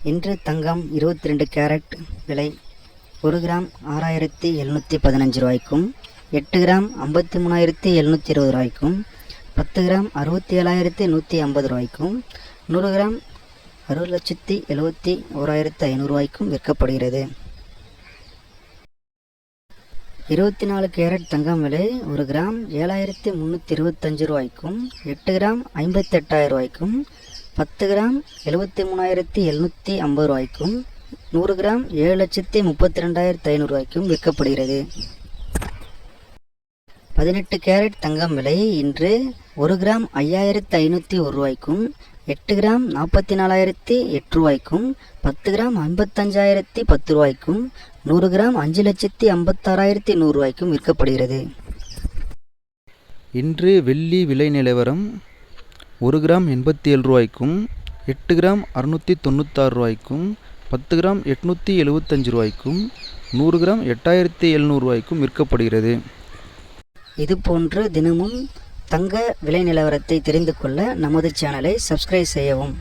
இன்று தங்கம் 22 கேரட் விலை 1 கிராம் 6715 ரூபாய்க்கும், 8 கிராம் 53720 ரூபாய்க்கும், 10 கிராம் 67150 ரூபாய்க்கும், 100 கிராம் 6,71,500 ரூபாய்க்கும் விற்கப்படுகிறது. 24 கேரட் தங்கம் விலை 1 கிராம் 7325 ரூபாய்க்கும், 8 கிராம் 58000 ரூபாய்க்கும், 10 கிராம் 73750 ரூபாய்க்கும், 100 கிராம் 7,32,500 ரூபாய்க்கும் விற்கப்படுகிறது. 18 கேரட் தங்கம் விலை இன்று 1 கிராம் 5501 ரூபாய்க்கும், 8 கிராம் 44,008 ரூபாய்க்கும், 10 கிராம் 55,010 ரூபாய்க்கும், 100 கிராம் 5,56,100 ரூபாய்க்கும் விற்கப்படுகிறது. இன்று வெள்ளி விலை நிலவரம் 1 கிராம் 87 ரூபாய்க்கும், 8 கிராம் 696 ரூபாய்க்கும், 10 கிராம் 875 ரூபாய்க்கும், 100 கிராம் 8700 ரூபாய்க்கும் விற்கப்படுகிறது. இதுபோன்று தினமும் தங்க விலை நிலவரத்தை தெரிந்து கொள்ள நமது சேனலை சப்ஸ்கிரைப் செய்யவும்.